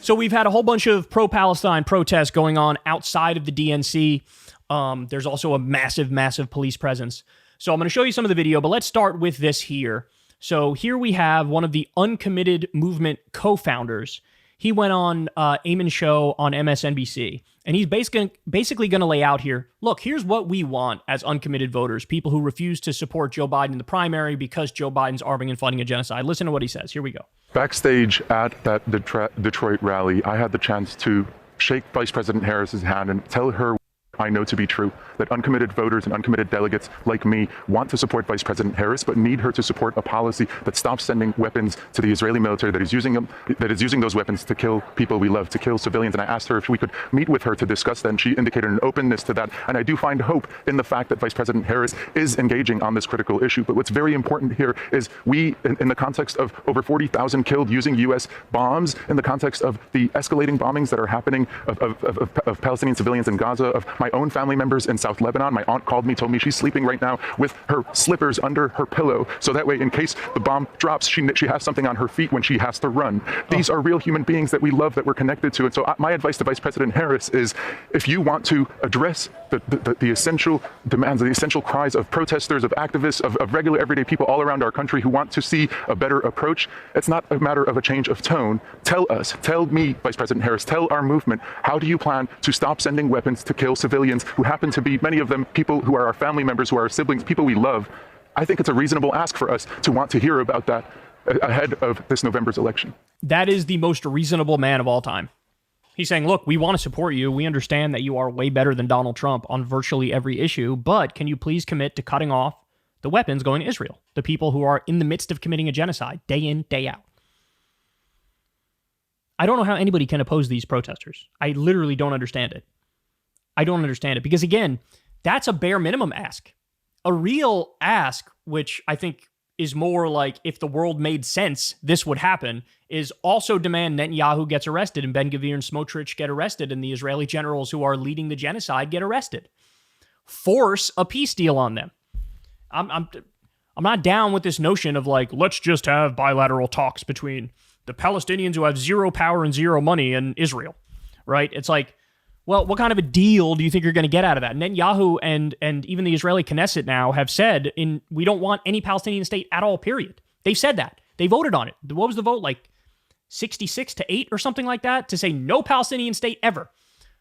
So we've had a whole bunch of pro-Palestine protests going on outside of the DNC. There's also a massive, massive police presence. So I'm going to show you some of the video, but let's start with this here. So here we have one of the Uncommitted movement co-founders. He went on Ahmed's show on MSNBC, and he's basically going to lay out here, look, here's what we want as uncommitted voters, people who refuse to support Joe Biden in the primary because Joe Biden's arming and funding a genocide. Listen to what he says. Here we go. Backstage at that Detroit rally, I had the chance to shake Vice President Harris's hand and tell her I know to be true, that uncommitted voters and uncommitted delegates like me want to support Vice President Harris, but need her to support a policy that stops sending weapons to the Israeli military that is using those weapons to kill people we love, to kill civilians. And I asked her if we could meet with her to discuss that, and she indicated an openness to that. And I do find hope in the fact that Vice President Harris is engaging on this critical issue. But what's very important here is we, in the context of over 40,000 killed using U.S. bombs, in the context of the escalating bombings that are happening of Palestinian civilians in Gaza, of my own family members in South Lebanon. My aunt called me, told me she's sleeping right now with her slippers under her pillow. So that way, in case the bomb drops, she has something on her feet when she has to run. These are real human beings that we love, that we're connected to. And so my advice to Vice President Harris is, if you want to address the essential demands, the essential cries of protesters, of activists, of regular everyday people all around our country who want to see a better approach, it's not a matter of a change of tone. Tell us, tell me, Vice President Harris, tell our movement, how do you plan to stop sending weapons to kill civilians who happen to be, many of them, people who are our family members, who are our siblings, people we love? I think it's a reasonable ask for us to want to hear about that ahead of this November's election. That is the most reasonable man of all time. He's saying, look, we want to support you. We understand that you are way better than Donald Trump on virtually every issue, but can you please commit to cutting off the weapons going to Israel, the people who are in the midst of committing a genocide day in, day out? I don't know how anybody can oppose these protesters. I literally don't understand it. I don't understand it because, again, that's a bare minimum ask. A real ask, which I think is more like if the world made sense, this would happen, is also demand Netanyahu gets arrested and Ben-Gvir and Smotrich get arrested and the Israeli generals who are leading the genocide get arrested. Force a peace deal on them. I'm not down with this notion of like, let's just have bilateral talks between the Palestinians who have zero power and zero money and Israel, right? It's like, well, what kind of a deal do you think you're going to get out of that? Netanyahu and even the Israeli Knesset now have said we don't want any Palestinian state at all, period. They've said that. They voted on it. What was the vote? Like 66-8 or something like that to say no Palestinian state ever.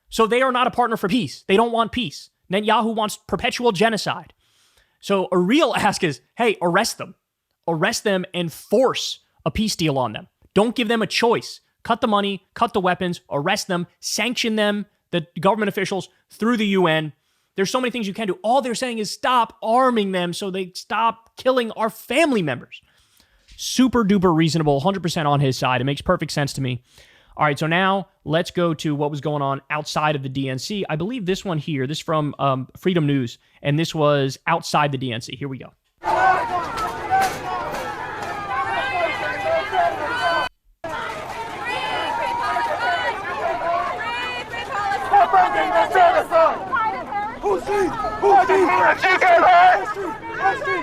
So they are not a partner for peace. They don't want peace. Netanyahu wants perpetual genocide. So a real ask is, hey, arrest them. Arrest them and force a peace deal on them. Don't give them a choice. Cut the money, cut the weapons, arrest them, sanction them, the government officials, through the UN. There's so many things you can do. All they're saying is stop arming them so they stop killing our family members. Super duper reasonable, 100% on his side. It makes perfect sense to me. All right, so now let's go to what was going on outside of the DNC. I believe this one here, this from Freedom News, and this was outside the DNC. Here we go. Who's she? Who's she? You get her! Who's she?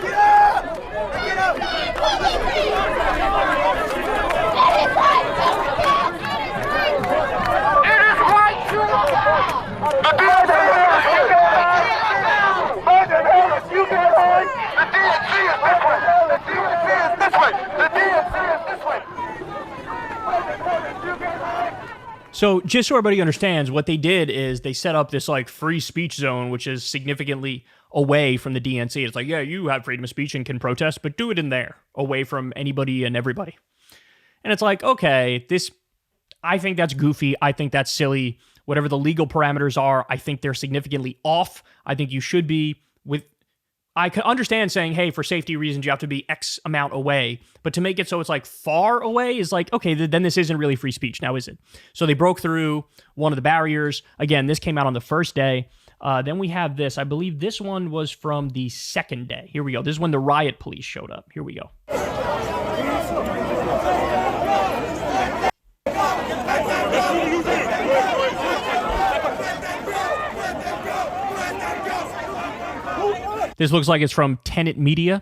Get up! Get up! It is right to the DNC! You get her! Sergeant Harris, you get her! The DNC is this way! The DNC is this way! The DNC is this way! Sergeant Harris, you get her! So just so everybody understands, what they did is they set up this like free speech zone, which is significantly away from the DNC. It's like, yeah, you have freedom of speech and can protest, but do it in there, away from anybody and everybody. And it's like, okay, I think that's goofy. I think that's silly. Whatever the legal parameters are, I think they're significantly off. I think you should be I can understand saying, hey, for safety reasons, you have to be X amount away. But to make it so it's like far away is like, okay, then this isn't really free speech now, is it? So they broke through one of the barriers. Again, this came out on the first day. Then we have this. I believe this one was from the second day. Here we go. This is when the riot police showed up. Here we go. This looks like it's from Tenet Media.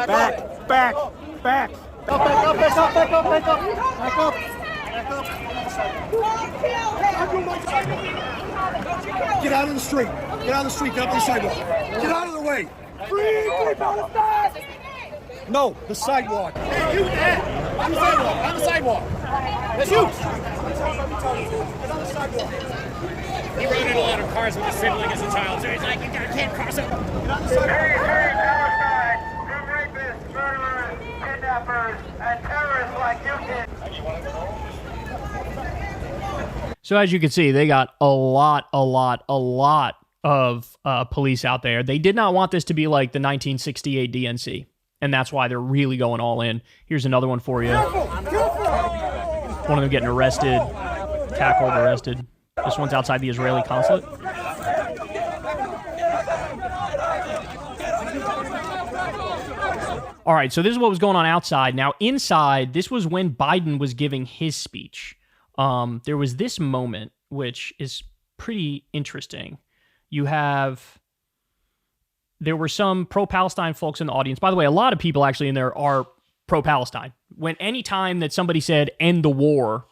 Back. Back up. Get out of the street. Get on the sidewalk. Get out of the way. Free Palestine! No, the sidewalk. Hey, you there. On the sidewalk. That's you. Get on the sidewalk. He rode in a lot of cars with a sibling as a child, so he's like, you can't cross over. Get on the sidewalk. Free Palestine from rapists, murderers, kidnappers, and terrorists like you did. So as you can see, they got a lot of police out there. They did not want this to be like the 1968 DNC, and that's why they're really going all in. Here's another one for you. One of them getting arrested, tackled, arrested. This one's outside the Israeli consulate. All right, so this is what was going on outside. Now, inside, this was when Biden was giving his speech. There was this moment, which is pretty interesting. There were some pro-Palestine folks in the audience. By the way, a lot of people actually in there are pro-Palestine. Any time that somebody said, end the war,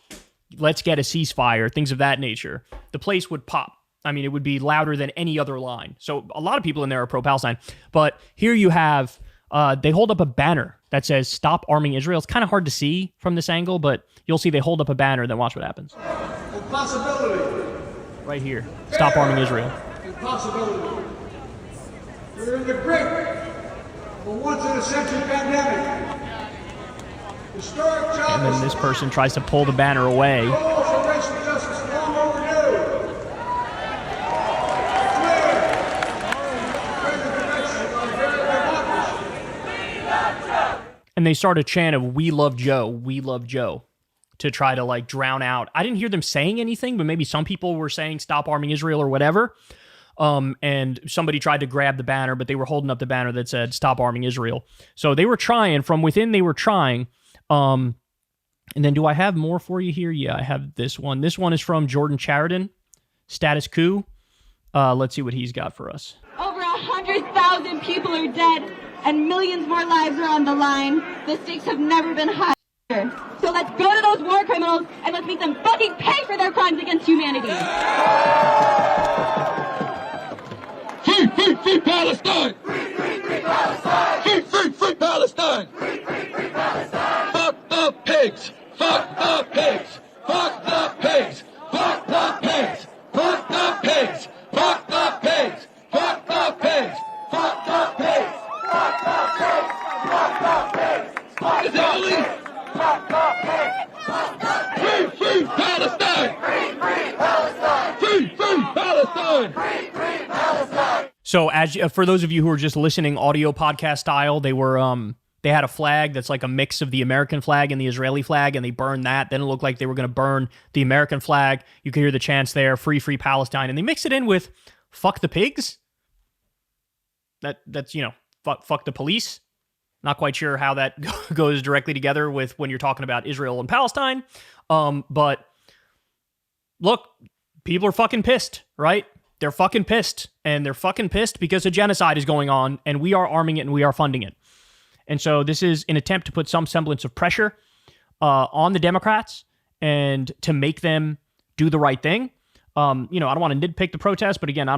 let's get a ceasefire, things of that nature, the place would pop. I mean, it would be louder than any other line. So a lot of people in there are pro-Palestine. But here you have, they hold up a banner that says, stop arming Israel. It's kind of hard to see from this angle, but you'll see they hold up a banner, then watch what happens. Impossibility. Right here. Stop arming Israel. Impossibility. We're in the grip of a once-in-a-century pandemic. Historic justice. And then this person tries to pull the banner away. Calls for racial justice long overdue. And they start a chant of "We love Joe, we love Joe," to try to like drown out. I didn't hear them saying anything, but maybe some people were saying "Stop arming Israel" or whatever. And somebody tried to grab the banner, but they were holding up the banner that said "Stop arming Israel." So they were trying from within. They were trying. And then do I have more for you here? Yeah, I have this one. This one is from Jordan Chariton, Status Coup. Let's see what he's got for us. Over 100,000 people are dead and millions more lives are on the line. The stakes have never been higher. So let's go to those war criminals and let's make them fucking pay for their crimes against humanity. Free Palestine! Free Palestine! Free Palestine! Free Palestine! Fuck the pigs! Fuck the pigs! Fuck the pigs! Fuck the pigs! Fuck the pigs! Fuck the pigs! Fuck the pigs! Fuck the pigs! Fuck the pigs! Fuck the pigs! Fuck the pigs! Fuck the pigs! Free Palestine! Free Palestine! Free Palestine! Free Palestine! So as for those of you who are just listening audio podcast style, they had a flag that's like a mix of the American flag and the Israeli flag, and they burned that. Then it looked like they were going to burn the American flag. You could hear the chants there, free Palestine. And they mix it in with fuck the pigs. That's, fuck the police. Not quite sure how that goes directly together with when you're talking about Israel and Palestine. But look, people are fucking pissed, right? They're fucking pissed. And they're fucking pissed because a genocide is going on, and we are arming it and we are funding it. And so this is an attempt to put some semblance of pressure on the Democrats and to make them do the right thing. I don't want to nitpick the protest, but again,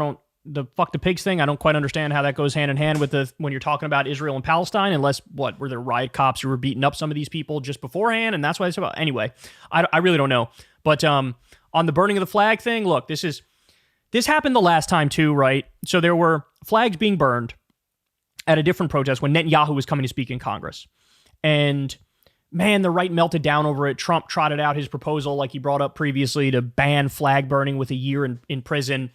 the fuck the pigs thing, I don't quite understand how that goes hand in hand with when you're talking about Israel and Palestine, unless, were there riot cops who were beating up some of these people just beforehand? And that's why it's about, anyway, I really don't know. But on the burning of the flag thing, look, this happened the last time too, right? So there were flags being burned at a different protest when Netanyahu was coming to speak in Congress. And man, the right melted down over it. Trump trotted out his proposal, like he brought up previously, to ban flag burning with a year in prison.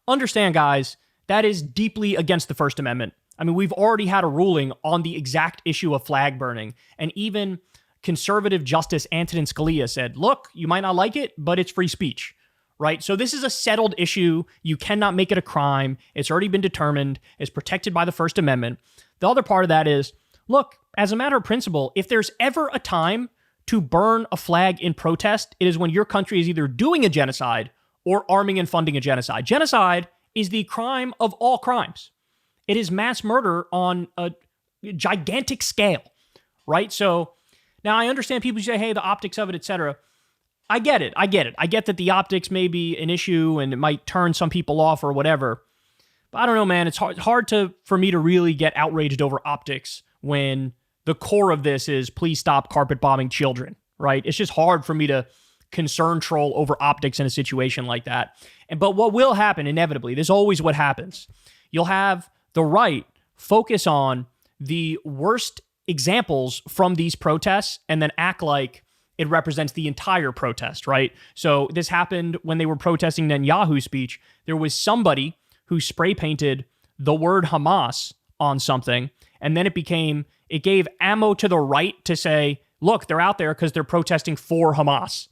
Understand, guys, that is deeply against the First Amendment. I mean, we've already had a ruling on the exact issue of flag burning. And even conservative Justice Antonin Scalia said, look, you might not like it, but it's free speech. Right? So this is a settled issue. You cannot make it a crime. It's already been determined. It's protected by the First Amendment. The other part of that is, look, as a matter of principle, if there's ever a time to burn a flag in protest, it is when your country is either doing a genocide or arming and funding a genocide. Genocide is the crime of all crimes. It is mass murder on gigantic scale, right? So now I understand people say, hey, the optics of it, etc. I get it. I get that the optics may be an issue and it might turn some people off or whatever. But I don't know, man. It's hard for me to really get outraged over optics when the core of this is please stop carpet bombing children, right? It's just hard for me to concern troll over optics in a situation like that. But what will happen inevitably, this is always what happens. You'll have the right focus on the worst examples from these protests and then act like it represents the entire protest, right? So this happened when they were protesting Netanyahu's speech. There was somebody who spray painted the word Hamas on something, and then it gave ammo to the right to say, look, they're out there because they're protesting for Hamas.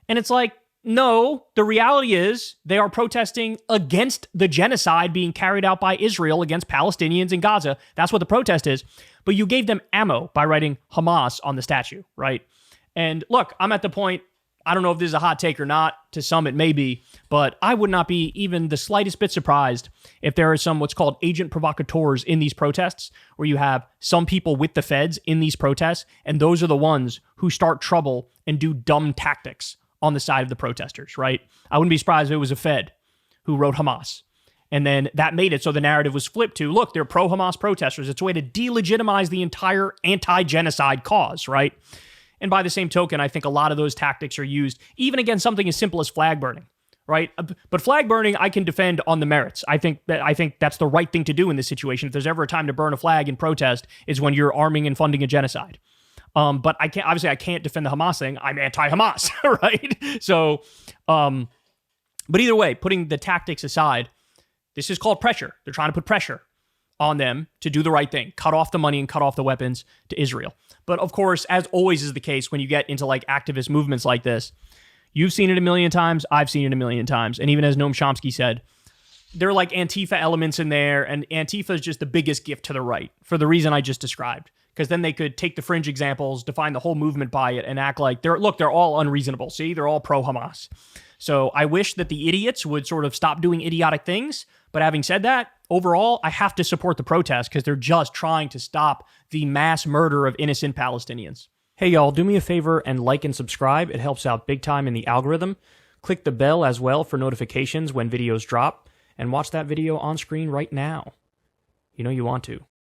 And it's like, no, the reality is they are protesting against the genocide being carried out by Israel against Palestinians in Gaza. That's what the protest is. But you gave them ammo by writing Hamas on the statue, right? And look, I'm at the point, I don't know if this is a hot take or not. To some, it may be, but I would not be even the slightest bit surprised if there are some what's called agent provocateurs in these protests, where you have some people with the feds in these protests, and those are the ones who start trouble and do dumb tactics on the side of the protesters, right? I wouldn't be surprised if it was a Fed who wrote Hamas. And then that made it so the narrative was flipped to, look, they're pro-Hamas protesters. It's a way to delegitimize the entire anti-genocide cause, right? And by the same token, I think a lot of those tactics are used even against something as simple as flag burning, right? But flag burning, I can defend on the merits. I think that's the right thing to do in this situation. If there's ever a time to burn a flag in protest, is when you're arming and funding a genocide. But I can't defend the Hamas thing. I'm anti-Hamas, right? So, but either way, putting the tactics aside, this is called pressure. They're trying to put pressure on them to do the right thing, cut off the money and cut off the weapons to Israel. But of course, as always is the case when you get into like activist movements like this, you've seen it a million times, I've seen it a million times. And even as Noam Chomsky said, there are like Antifa elements in there, and Antifa is just the biggest gift to the right for the reason I just described. Because then they could take the fringe examples, define the whole movement by it, and act like they're all unreasonable. See, they're all pro-Hamas. So I wish that the idiots would sort of stop doing idiotic things. But having said that, overall, I have to support the protest because they're just trying to stop the mass murder of innocent Palestinians. Hey, y'all, do me a favor and like and subscribe. It helps out big time in the algorithm. Click the bell as well for notifications when videos drop. And watch that video on screen right now. You know you want to.